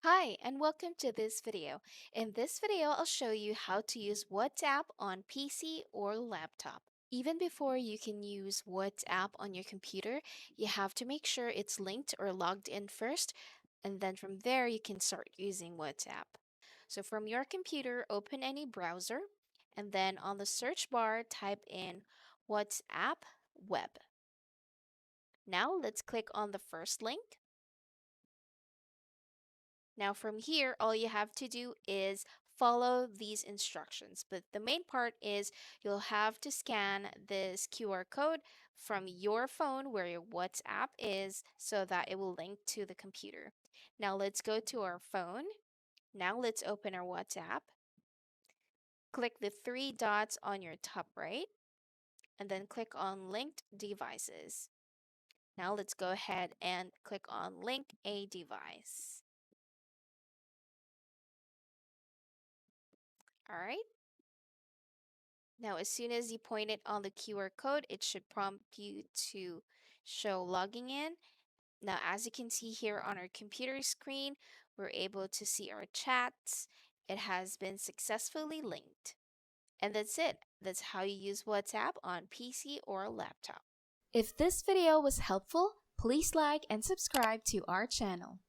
Hi, and welcome to this video. In this video, I'll show you how to use WhatsApp on PC or laptop. Even before you can use WhatsApp on your computer, you have to make sure it's linked or logged in first, and then from there you can start using WhatsApp. So from your computer, open any browser, and then on the search bar, type in WhatsApp web. Now let's click on the first link. Now from here, all you have to do is follow these instructions. But the main part is you'll have to scan this QR code from your phone where your WhatsApp is so that it will link to the computer. Now let's go to our phone. Now let's open our WhatsApp. Click the three dots on your top right and then click on linked devices. Now let's go ahead and click on link a device. All right. Now, as soon as you point it on the QR code, it should prompt you to show logging in. Now, as you can see here on our computer screen, we're able to see our chats. It has been successfully linked. And that's it. That's how you use WhatsApp on PC or laptop. If this video was helpful, please like and subscribe to our channel.